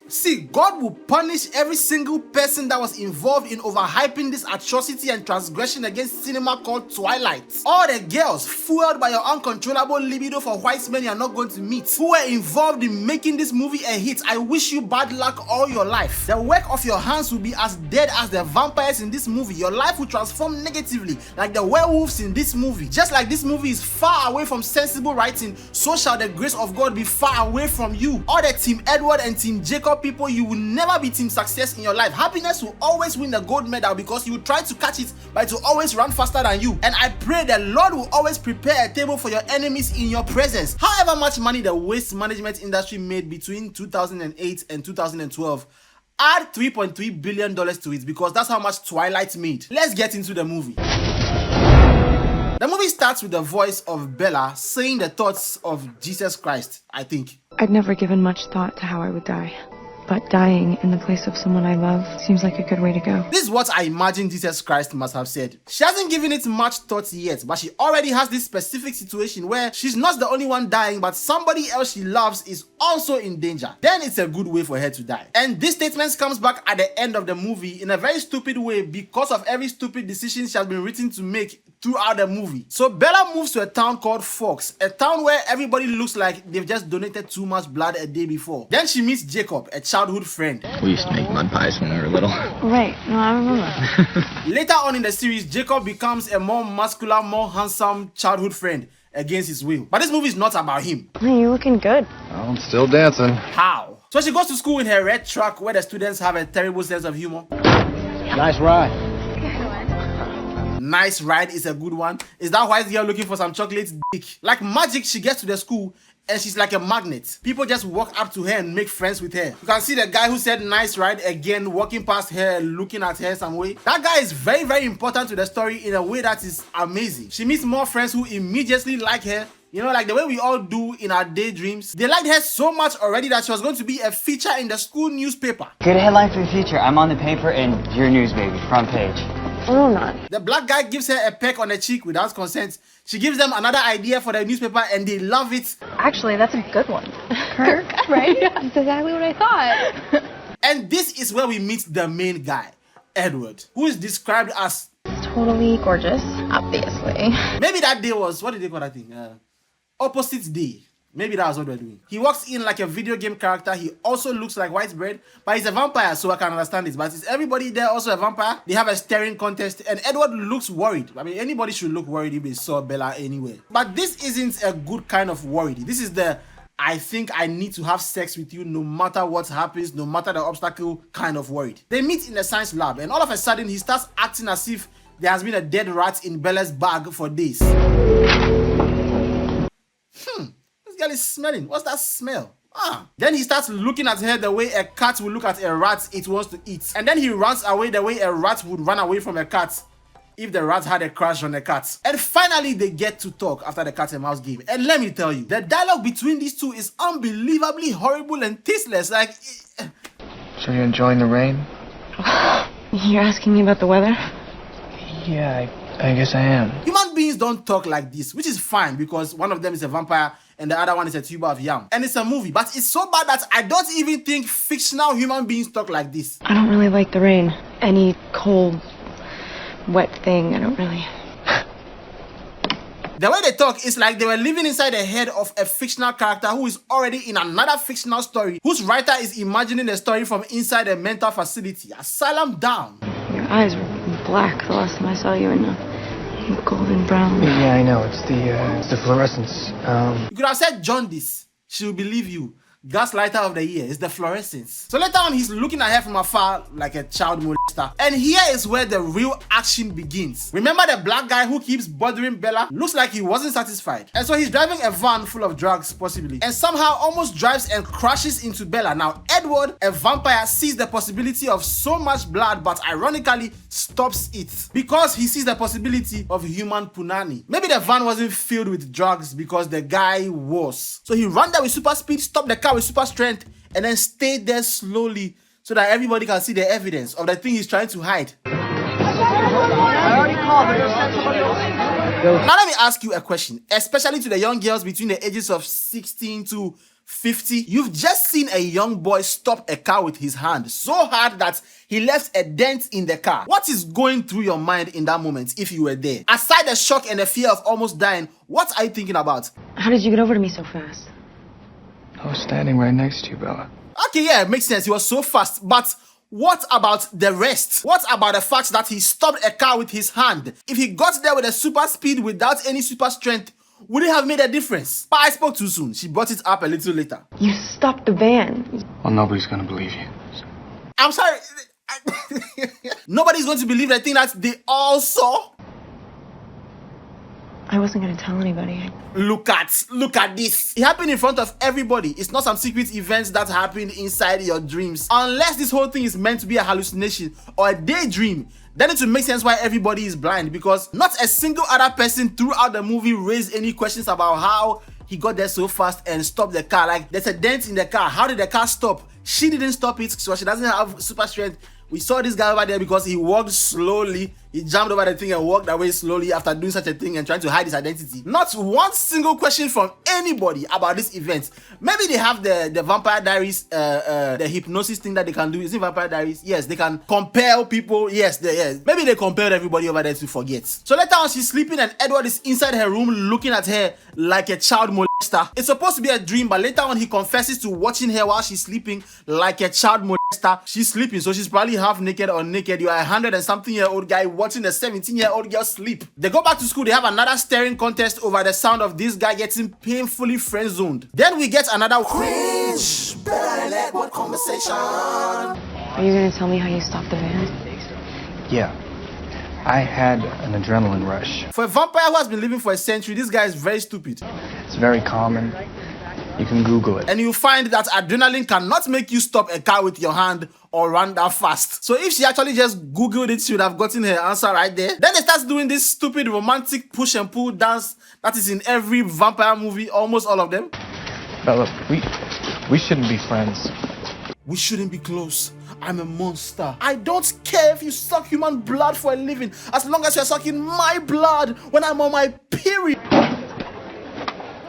See, God will punish every single person that was involved in overhyping this atrocity and transgression against cinema called Twilight. All the girls, fueled by your uncontrollable libido for white men you are not going to meet, who were involved in making this movie a hit, I wish you bad luck all your life. The work of your hands will be as dead as the vampires in this movie. Your life will transform negatively like the werewolves in this movie. Just like this movie is far away from sensible writing, so shall the grace of God be far away from you. All the Team Edward and Team Jacob people, you will never be team success in your life. Happiness will always win the gold medal because you will try to catch it, but it will always run faster than you. And I pray the Lord will always prepare a table for your enemies in your presence. However much money the waste management industry made between 2008 and 2012, add $3.3 billion to it because that's how much Twilight made. Let's get into the movie. The movie starts with the voice of Bella saying the thoughts of Jesus Christ, I think. I'd never given much thought to how I would die, but dying in the place of someone I love seems like a good way to go. This is what I imagine Jesus Christ must have said. She hasn't given it much thought yet, but she already has this specific situation where she's not the only one dying, but somebody else she loves is also in danger. Then it's a good way for her to die. And this statement comes back at the end of the movie in a very stupid way because of every stupid decision she has been written to make throughout the movie. So Bella moves to a town called Fox, a town where everybody looks like they've just donated too much blood a day before. Then she meets Jacob, a childhood friend. We used to make mud pies when we were little. Right, no, I remember. Later on in the series, Jacob becomes a more muscular, more handsome childhood friend against his will. But this movie is not about him. Hey, you're looking good. I'm still dancing. How? So she goes to school in her red truck where the students have a terrible sense of humor. Nice ride. Nice ride is a good one. Is that white girl looking for some chocolate dick? Like magic, she gets to the school and she's like a magnet. People just walk up to her and make friends with her. You can see the guy who said nice ride again walking past her, looking at her some way. That guy is very, very important to the story in a way that is amazing. She meets more friends who immediately like her. You know, like the way we all do in our daydreams. They liked her so much already that she was going to be a feature in the school newspaper. Good headline for the future. I'm on the paper and your news, baby. Front page. Oh, not. The black guy gives her a peck on the cheek without consent. She gives them another idea for the newspaper and they love it. Actually, that's a good one. Kirk, right? That's exactly what I thought. And this is where we meet the main guy, Edward, who is described as Totally gorgeous, obviously. maybe that day was, what did they call that thing? Opposite day. Maybe that was what they're doing. He walks in like a video game character. He also looks like white bread, but he's a vampire, so I can understand it. But is everybody there also a vampire? They have a staring contest, and Edward looks worried. I mean, anybody should look worried if they saw Bella anywhere. But this isn't a good kind of worried. This is the I think I need to have sex with you no matter what happens, no matter the obstacle kind of worried. They meet in the science lab, and all of a sudden he starts acting as if there has been a dead rat in Bella's bag for days. This girl is smelling. What's that smell? Then he starts looking at her the way a cat will look at a rat it wants to eat. And then he runs away the way a rat would run away from a cat if the rat had a crush on a cat. And finally they get to talk after the cat and mouse game. And let me tell you, the dialogue between these two is unbelievably horrible and tasteless. Like, So you're enjoying the rain? You're asking me about the weather? Yeah, I guess I am. human beings don't talk like this, which is fine because one of them is a vampire and the other one is a tuber of yam. And it's a movie, but it's so bad that I don't even think fictional human beings talk like this. I don't really like the rain. Any cold, wet thing, I don't really... The way they talk is like they were living inside the head of a fictional character who is already in another fictional story, whose writer is imagining the story from inside a mental facility. Asylum down. Your eyes were black the last time I saw you in golden brown. Yeah, I know. It's the fluorescence. You could have said jaundice. She will believe you. Gaslighter of the year is the fluorescence. So later on, he's looking at her from afar like a child molester. And here is where the real action begins. Remember the black guy who keeps bothering Bella? Looks like he wasn't satisfied. And so he's driving a van full of drugs, possibly. And somehow almost drives and crashes into Bella. Now, Edward, a vampire, sees the possibility of so much blood, but ironically stops it. Because he sees the possibility of human punani. Maybe the van wasn't filled with drugs because the guy was. So he ran there with super speed, stopped the car with super strength, and then stayed there slowly so that everybody can see the evidence of the thing he's trying to hide. I already called, but just send somebody else. Now let me ask you a question, especially to the young girls between the ages of 16 to 50. You've just seen a young boy stop a car with his hand so hard that he left a dent in the car. What is going through your mind in that moment if you were there? Aside the shock and the fear of almost dying, what are you thinking about? How did you get over to me so fast? I was standing right next to you, Bella. Okay, yeah, it makes sense. He was so fast. But what about the rest? What about the fact that he stopped a car with his hand? If he got there with a super speed without any super strength, would it have made a difference? But I spoke too soon. She brought it up a little later. You stopped the van. Well, nobody's gonna believe you. I'm sorry. Nobody's going to believe the thing that they all saw. I wasn't going to tell anybody. Look at this. It happened in front of everybody. It's not some secret events that happened inside your dreams. Unless this whole thing is meant to be a hallucination or a daydream, then it will make sense why everybody is blind, because not a single other person throughout the movie raised any questions about how he got there so fast and stopped the car. Like, there's a dent in the car. How did the car stop? She didn't stop it, so she doesn't have super strength. We saw this guy over there because he walked slowly. He jumped over the thing and walked away slowly after doing such a thing and trying to hide his identity. Not one single question from anybody about this event. Maybe they have the Vampire Diaries, the hypnosis thing that they can do. Is it Vampire Diaries? Yes, they can compel people. Yes. Maybe they compelled everybody over there to forget. So later on, she's sleeping and Edward is inside her room looking at her like a child molester. It's supposed to be a dream, but later on he confesses to watching her while she's sleeping like a child molester. She's sleeping, so she's probably half naked or naked. You are 100-and-something-year-old guy watching a 17-year-old girl sleep. They go back to school. They have another staring contest over the sound of this guy getting painfully friend-zoned. Then we get another cringe Bella and Edward conversation. Are you going to tell me how you stopped the van? Yeah. I had an adrenaline rush. For a vampire who has been living for a century, this guy is very stupid. It's very common. You can Google it. And you find that adrenaline cannot make you stop a car with your hand or run that fast. So if she actually just Googled it, she would have gotten her answer right there. Then they start doing this stupid romantic push and pull dance that is in every vampire movie, almost all of them. Bella, we shouldn't be friends. We shouldn't be close. I'm a monster. I don't care if you suck human blood for a living, as long as you're sucking my blood when I'm on my period.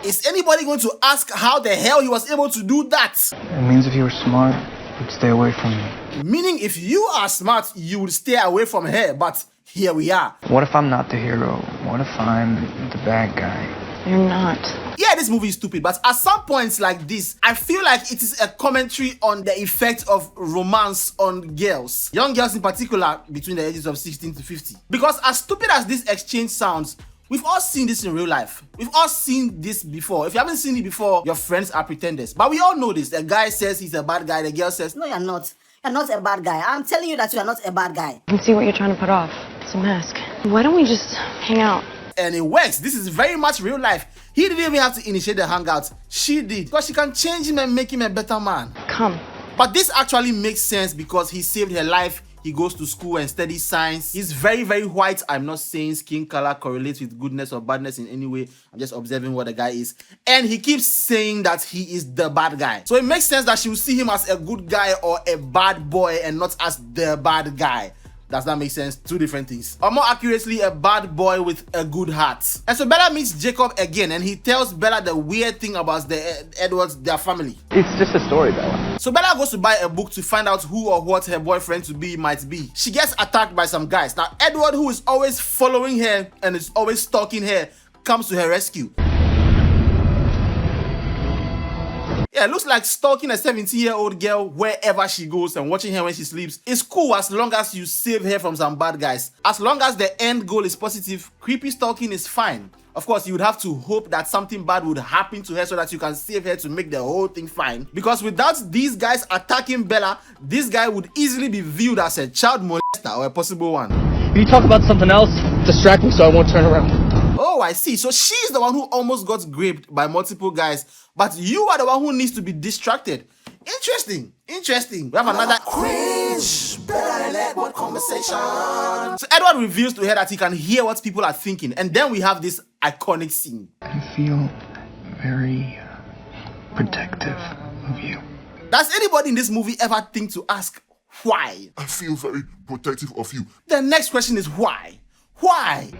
Is anybody going to ask how the hell he was able to do that? It means if you were smart, you'd stay away from me. Meaning if you are smart, you would stay away from her, but here we are. What if I'm not the hero? What if I'm the bad guy? You're not. Yeah, this movie is stupid, but at some points like this, I feel like it is a commentary on the effect of romance on girls. Young girls in particular, between the ages of 16 to 50. Because as stupid as this exchange sounds, we've all seen this in real life. We've all seen this before. If you haven't seen it before, your friends are pretenders. But we all know this. The guy says he's a bad guy. The girl says, no, you're not. You're not a bad guy. I'm telling you that you are not a bad guy. I can see what you're trying to put off. It's a mask. Why don't we just hang out? and it works. This is very much real life. He didn't even have to initiate the hangout. She did, because she can change him and make him a better man. Come. But this actually makes sense because he saved her life. He goes to school and studies science. He's very, very white. I'm not saying skin color correlates with goodness or badness in any way. I'm just observing what the guy is. And he keeps saying that he is the bad guy. So it makes sense that she will see him as a good guy or a bad boy and not as the bad guy. Does that make sense? Two different things. Or more accurately, a bad boy with a good heart. And so Bella meets Jacob again and he tells Bella the weird thing about the Edwards, their family. It's just a story, Bella. So Bella goes to buy a book to find out who or what her boyfriend to be might be. She gets attacked by some guys. Now Edward, who is always following her and is always stalking her, comes to her rescue. Yeah, it looks like stalking a 17-year-old girl wherever she goes and watching her when she sleeps is cool as long as you save her from some bad guys. As long as the end goal is positive, creepy stalking is fine. Of course, you would have to hope that something bad would happen to her so that you can save her to make the whole thing fine. Because without these guys attacking Bella, this guy would easily be viewed as a child molester or a possible one. Can you talk about something else? Distract me so I won't turn around. Oh, I see. So she's the one who almost got raped by multiple guys, but you are the one who needs to be distracted. Interesting. Interesting. We have another cringe Bella and Edward conversation. So Edward reveals to her that he can hear what people are thinking, and then we have this iconic scene. I feel very protective of you. Does anybody in this movie ever think to ask why? I feel very protective of you. The next question is why? Why?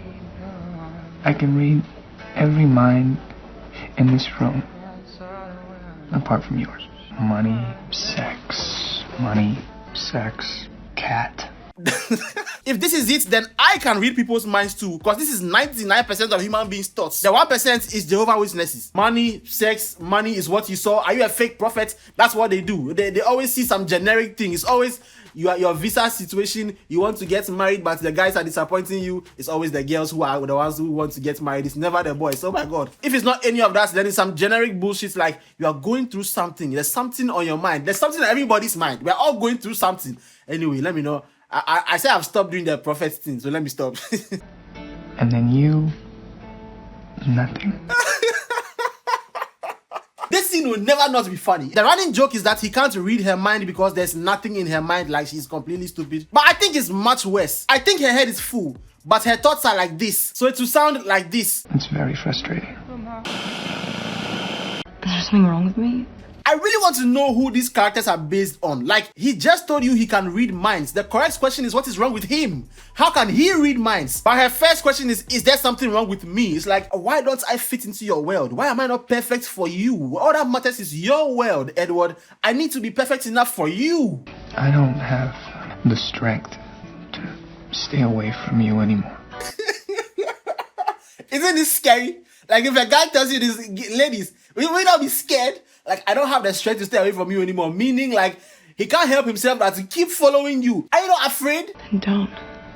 I can read every mind in this room. apart from yours? Money, sex, cat. If this is it, then I can read people's minds too, because this is 99% of human beings' thoughts. The 1% is Jehovah's Witnesses. Money, sex, money is what you saw. Are you a fake prophet? That's what they do. They always see some generic thing. It's always your visa situation. You want to get married, but the guys are disappointing you. It's always the girls who are the ones who want to get married. It's never the boys. Oh my God. If it's not any of that, then it's some generic bullshit like you are going through something. There's something on your mind. There's something on everybody's mind. We're all going through something. Anyway, let me know. I say I've stopped doing the prophet thing, so let me stop. And then you... nothing. This scene will never not be funny. The running joke is that he can't read her mind because there's nothing in her mind, like she's completely stupid. But I think it's much worse. I think her head is full, but her thoughts are like this. So it will sound like this. It's very frustrating. Is there something wrong with me? I really want to know who these characters are based on. Like, he just told you he can read minds. The correct question is, what is wrong with him? How can he read minds? But her first question is there something wrong with me? It's like, why don't I fit into your world? Why am I not perfect for you? All that matters is your world, Edward. I need to be perfect enough for you. I don't have the strength to stay away from you anymore. Isn't this scary? Like, if a guy tells you this, ladies, will you not be scared? Like, I don't have the strength to stay away from you anymore. Meaning, like, he can't help himself but to keep following you. Are you not afraid? Then don't.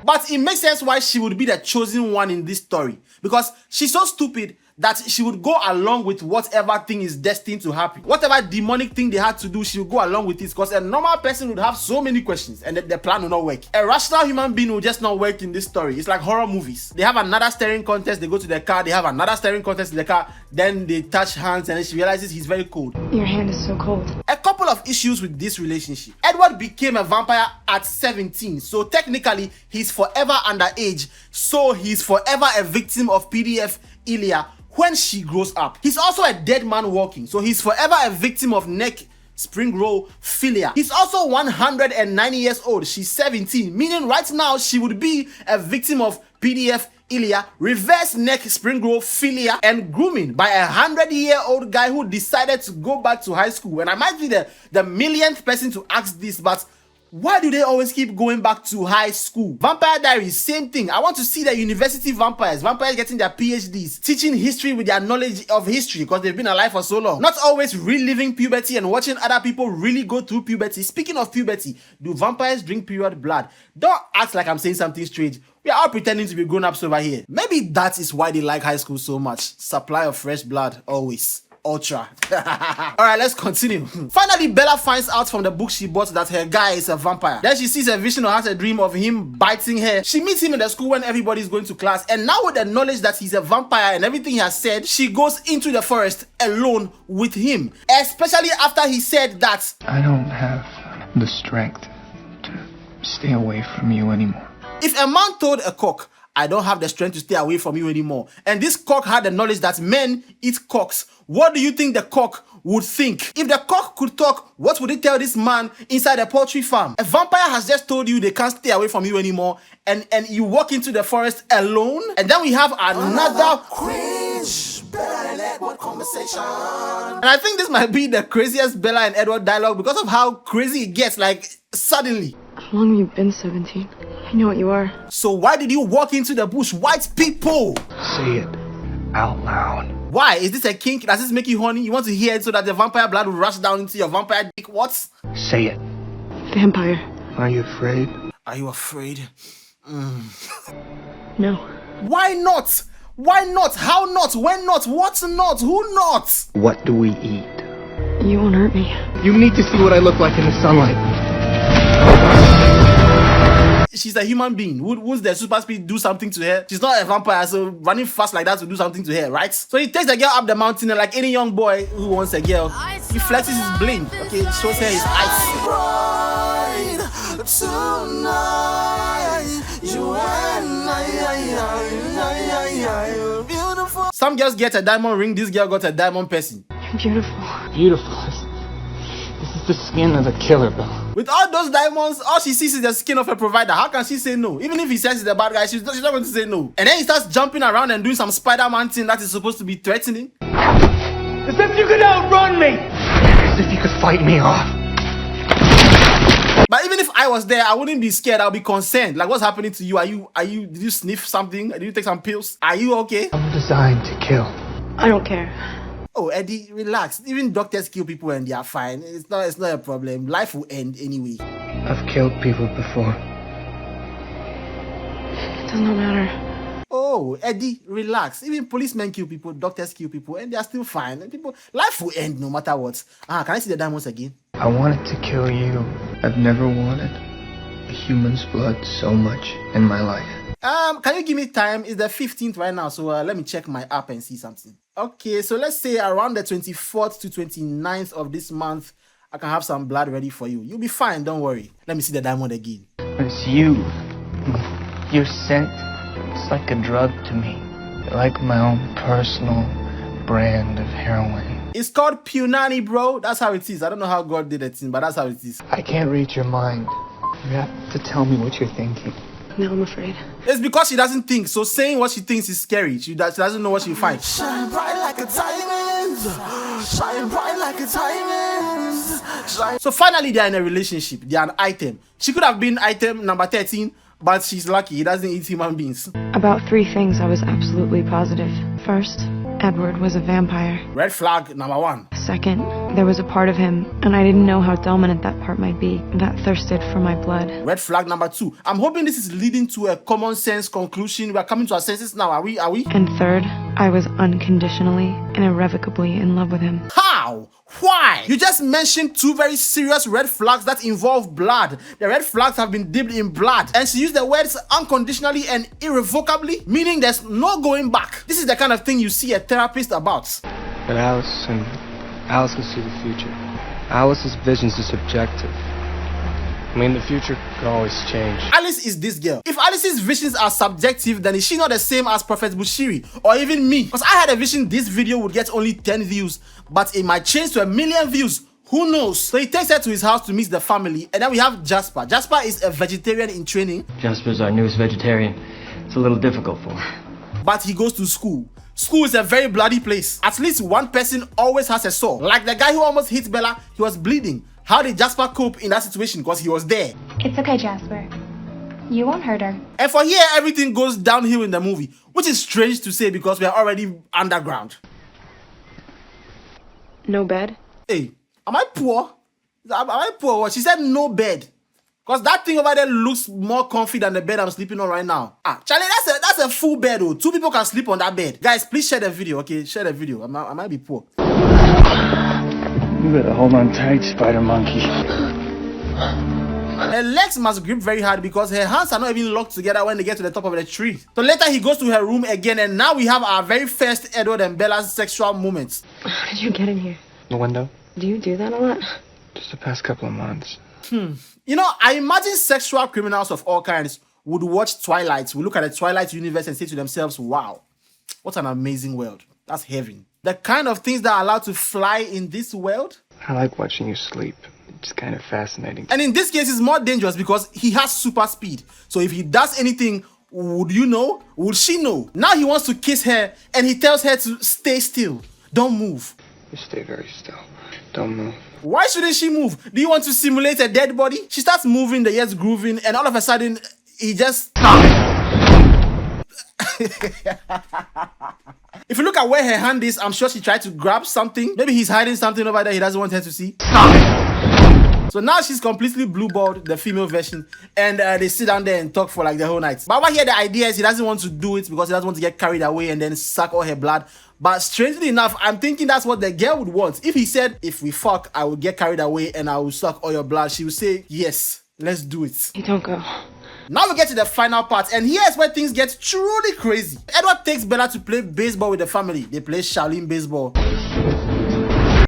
But it makes sense why she would be the chosen one in this story. Because she's so stupid that she would go along with whatever thing is destined to happen. Whatever demonic thing they had to do, she would go along with it. Because a normal person would have so many questions and the plan will not work. A rational human being will just not work in this story. It's like horror movies. They have another staring contest, they go to the car, they have another staring contest in the car, then they touch hands and then she realizes he's very cold. Your hand is so cold. A couple of issues with this relationship. Edward became a vampire at 17, so technically he's forever underage, so he's forever a victim of PDF Ilya when she grows up. He's also a dead man walking, so he's forever a victim of neck spring roll philia. He's also 109 years old, she's 17, meaning right now she would be a victim of PDF Ilya, reverse neck spring roll philia, and grooming by a 100-year-old guy who decided to go back to high school. And I might be the millionth person to ask this, but why do they always keep going back to high school? Vampire Diaries, same thing. I want to see the university vampires getting their PhDs, teaching history with their knowledge of history because they've been alive for so long. Not always reliving puberty and watching other people really go through puberty. Speaking of puberty, do vampires drink period blood? Don't act like I'm saying something strange. We are all pretending to be grown-ups over here. Maybe that is why they like high school so much. Supply of fresh blood, always. Ultra. Alright, let's continue. Finally, Bella finds out from the book she bought that her guy is a vampire. Then she sees a vision or has a dream of him biting her. She meets him in the school when everybody's going to class, and now with the knowledge that he's a vampire and everything he has said, she goes into the forest alone with him. Especially after he said that I don't have the strength to stay away from you anymore. If a man told a cock, I don't have the strength to stay away from you anymore, and this cock had the knowledge that men eat cocks, what do you think the cock would think? If the cock could talk, what would it tell this man inside a poultry farm? A vampire has just told you they can't stay away from you anymore, and you walk into the forest alone. And then we have another cringe Bella and Edward conversation. And I think this might be the craziest Bella and Edward dialogue because of how crazy it gets, like, suddenly. How long have you been 17? I know what you are. So why did you walk into the bush? White people! Say it out loud. Why? Is this a kink? Does this make you horny? You want to hear it so that the vampire blood will rush down into your vampire dick? What? Say it. Vampire. Are you afraid? Are you afraid? No. Why not? Why not? How not? When not? What not? Who not? What do we eat? You won't hurt me. You need to see what I look like in the sunlight. She's a human being. Wouldn't the super speed do something to her? She's not a vampire, so running fast like that will do something to her, right? So he takes the girl up the mountain, and like any young boy who wants a girl, he flexes his bling. Okay, shows her his eyes. Some girls get a diamond ring, this girl got a diamond piercing. You're beautiful. Beautiful. This is the skin of a killer, Bella. With all those diamonds, all she sees is the skin of a provider. How can she say no? Even if he says he's a bad guy, she's not going to say no. And then he starts jumping around and doing some Spider-Man thing that is supposed to be threatening. As if you could outrun me! As if you could fight me off. But even if I was there, I wouldn't be scared. I'll be concerned. Like, what's happening to you? Did you sniff something? Did you take some pills? Are you okay? I'm designed to kill. I don't care. Oh, Eddie, relax. Even doctors kill people and they are fine. It's not a problem. Life will end anyway. I've killed people before. It does not matter. Oh, Eddie, relax. Even policemen kill people, doctors kill people, and they are still fine. And life will end no matter what. Can I see the diamonds again? I wanted to kill you. I've never wanted a human's blood so much in my life. Can you give me time? It's the 15th right now, so let me check my app and see something. Okay, so let's say around the 24th to 29th of this month, I can have some blood ready for you. You'll be fine, don't worry. Let me see the diamond again. It's you. Your scent, it's like a drug to me. You're like my own personal brand of heroin. It's called Punani, bro. That's how it is. I don't know how God did it, but that's how it is. I can't read your mind. You have to tell me what you're thinking. No, I'm afraid. It's because she doesn't think, so saying what she thinks is scary. She doesn't know what she'll find. Shine bright like a diamond. Shine bright like a diamond. So finally, they're in a relationship. They're an item. She could have been item number 13, but she's lucky. He doesn't eat human beings. About 3 things I was absolutely positive. First, Edward was a vampire. Red flag number 1. Second, there was a part of him, and I didn't know how dominant that part might be, that thirsted for my blood. Red flag number 2. I'm hoping this is leading to a common sense conclusion. We're coming to our senses now, are we? And third, I was unconditionally and irrevocably in love with him. How? Why? You just mentioned 2 very serious red flags that involve blood. The red flags have been dipped in blood, and she used the words unconditionally and irrevocably, meaning there's no going back. This is the kind of thing you see a therapist about. But Alice can see the future. Alice's visions are subjective. I mean, the future can always change. Alice is this girl. If Alice's visions are subjective, then is she not the same as Prophet Bushiri or even me? Because I had a vision this video would get only 10 views, but it might change to 1 million views. Who knows? So he takes her to his house to meet the family, and then we have Jasper. Jasper is a vegetarian in training. Jasper's our newest vegetarian. It's a little difficult for her. But he goes to school. School is a very bloody place. At least one person always has a sore. Like the guy who almost hit Bella, he was bleeding. How did Jasper cope in that situation? Because he was there. It's okay, Jasper. You won't hurt her. And for here, everything goes downhill in the movie, which is strange to say because we are already underground. No bed? Hey, am I poor? Am I poor? She said no bed. Because that thing over there looks more comfy than the bed I'm sleeping on right now. Charlie, that's a full bed though. 2 people can sleep on that bed. Guys, please share the video, okay? Share the video. I might be poor. You better hold on tight, spider monkey. Her legs must grip very hard because her hands are not even locked together when they get to the top of the tree. So later he goes to her room again, and now we have our very first Edward and Bella's sexual moments. How did you get in here? The window? Do you do that a lot? Just the past couple of months. You know, I imagine sexual criminals of all kinds would watch Twilight, would look at the Twilight universe and say to themselves, wow, what an amazing world. That's heaven. The kind of things that are allowed to fly in this world. I like watching you sleep. It's kind of fascinating. And in this case, it's more dangerous because he has super speed. So if he does anything, would you know? Would she know? Now he wants to kiss her and he tells her to stay still. Don't move. You stay very still. Don't move. Why shouldn't she move? Do you want to simulate a dead body? She starts moving, the ears grooving, and all of a sudden, he just... If you look at where her hand is, I'm sure she tried to grab something. Maybe he's hiding something over there he doesn't want her to see. So now she's completely blue-balled, the female version, and they sit down there and talk for like the whole night. But over here, the idea is he doesn't want to do it because he doesn't want to get carried away and then suck all her blood. But strangely enough, I'm thinking that's what the girl would want. If he said, if we fuck, I will get carried away and I will suck all your blood, she would say, yes, let's do it. You don't go. Now we get to the final part, and here's where things get truly crazy. Edward takes Bella to play baseball with the family. They play Shaolin baseball.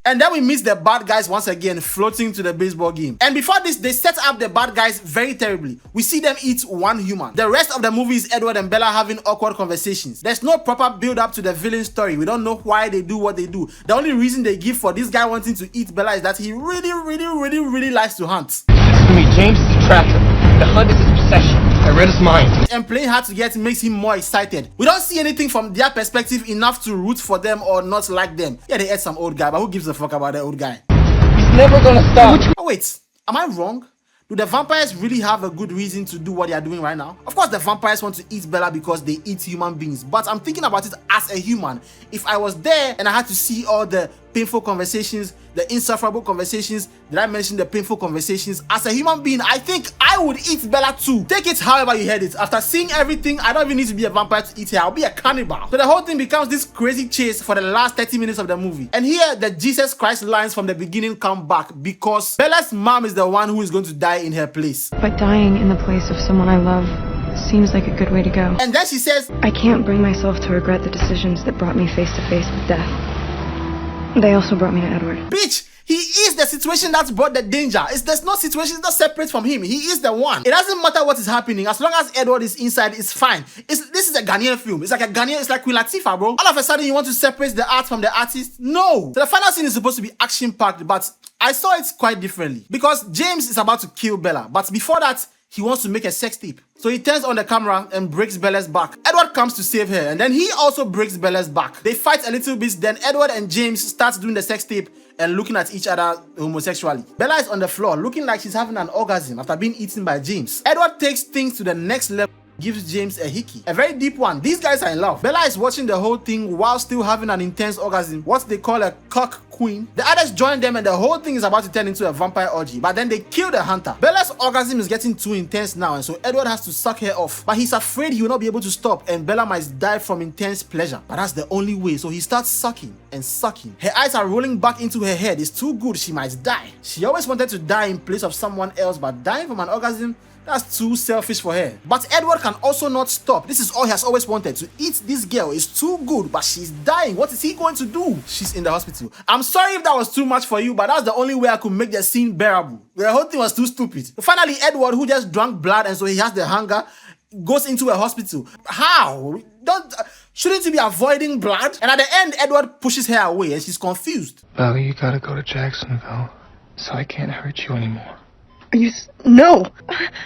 And then we meet the bad guys once again floating to the baseball game. And before this, they set up the bad guys very terribly. We see them eat one human. The rest of the movie is Edward and Bella having awkward conversations. There's no proper build up to the villain story. We don't know why they do what they do. The only reason they give for this guy wanting to eat Bella is that he really likes to hunt. Listen to me, James is a trapper. The hunt is his obsession. I read his mind. And playing hard to get makes him more excited. We don't see anything from their perspective enough to root for them or not like them. Yeah, they ate some old guy, but who gives a fuck about the old guy? He's never gonna stop. Oh wait, am I wrong? Do the vampires really have a good reason to do what they are doing right now? Of course, the vampires want to eat Bella because they eat human beings, but I'm thinking about it as a human. If I was there and I had to see all the painful conversations, the insufferable conversations, did I mention the painful conversations? As a human being, I think I would eat Bella too. Take it however you heard it. After seeing everything, I don't even need to be a vampire to eat her. I'll be a cannibal. So the whole thing becomes this crazy chase for the last 30 minutes of the movie. And here, the Jesus Christ lines from the beginning come back because Bella's mom is the one who is going to die in her place. But dying in the place of someone I love seems like a good way to go. And then she says, I can't bring myself to regret the decisions that brought me face to face with death. They also brought me to Edward. Bitch, he is the situation that's brought the danger. There's no situation that's separate from him. He is the one. It doesn't matter what is happening. As long as Edward is inside, it's fine. This is a Ghanaian film. It's like it's like Queen Latifah, bro. All of a sudden, you want to separate the art from the artist? No. So the final scene is supposed to be action-packed, but I saw it quite differently. Because James is about to kill Bella, but before that, he wants to make a sex tape. So he turns on the camera and breaks Bella's back. Edward comes to save her, and then he also breaks Bella's back. They fight a little bit, then Edward and James start doing the sex tape and looking at each other homosexually. Bella is on the floor looking like she's having an orgasm after being eaten by James. Edward takes things to the next level, gives James a hickey, a very deep one. These guys are in love. Bella is watching the whole thing while still having an intense orgasm, what they call a cock queen. The others join them and the whole thing is about to turn into a vampire orgy, but then they kill the hunter. Bella's orgasm is getting too intense now, and so Edward has to suck her off, but he's afraid he will not be able to stop and Bella might die from intense pleasure, but that's the only way. So he starts sucking and sucking. Her eyes are rolling back into her head. It's too good, she might die. She always wanted to die in place of someone else, but dying from an orgasm, that's too selfish for her. But Edward can also not stop. This is all he has always wanted, to eat this girl. Is too good, but she's dying. What is he going to do? She's in the hospital. I'm sorry if that was too much for you, but that's the only way I could make the scene bearable. The whole thing was too stupid. Finally, Edward, who just drank blood and so he has the hunger, goes into a hospital. How? Shouldn't you be avoiding blood? And at the end, Edward pushes her away and she's confused. Bella, you gotta go to Jacksonville, so I can't hurt you anymore. Are you... No!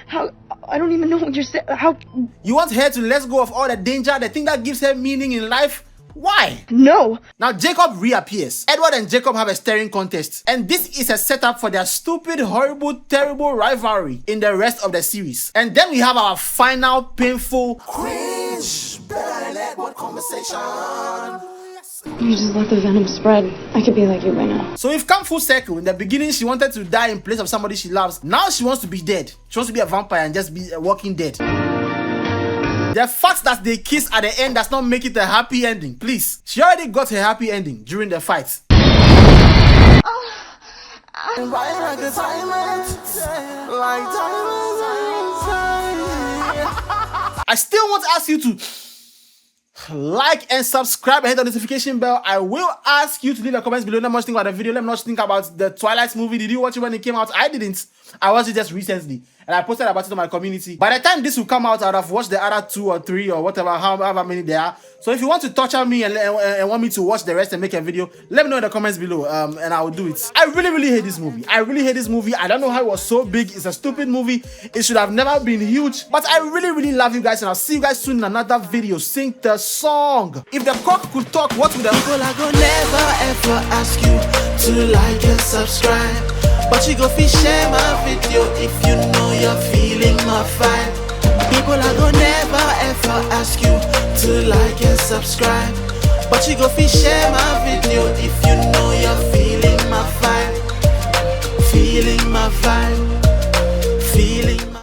How... I don't even know what you're saying. How... You want her to let go of all the danger, the thing that gives her meaning in life? Why? No! Now Jacob reappears. Edward and Jacob have a staring contest, and this is a setup for their stupid, horrible, terrible rivalry in the rest of the series. And then we have our final, painful, cringe, Bella and Edward conversation. You just let the venom spread. I could be like you by now. So we've come full circle. In the beginning, she wanted to die in place of somebody she loves. Now she wants to be dead. She wants to be a vampire and just be a walking dead. The fact that they kiss at the end does not make it a happy ending. Please. She already got her happy ending during the fight. I still want to ask you to like and subscribe and hit the notification bell. I will ask you to leave a comment below. Let me know what you think about the video. Let me know what you think about the Twilight movie. Did you watch it when it came out? I didn't. I watched it just recently and I posted about it on my community. By the time this will come out, I would have watched the other 2 or 3 or whatever, however many there are. So if you want to torture me and want me to watch the rest and make a video, let me know in the comments below and I will do it. I really hate this movie. I really hate this movie. I don't know how it was so big. It's a stupid movie. It should have never been huge. But I really love you guys and I'll see you guys soon in another video. Sing the song. If the cock could talk, what would the... People I go never ever ask you to like and subscribe, but you go fish share my video if you know you're feeling my vibe. People I go never ever ask you to like and subscribe, but you go fish share my video if you know you're feeling my vibe. Feeling my vibe. Feeling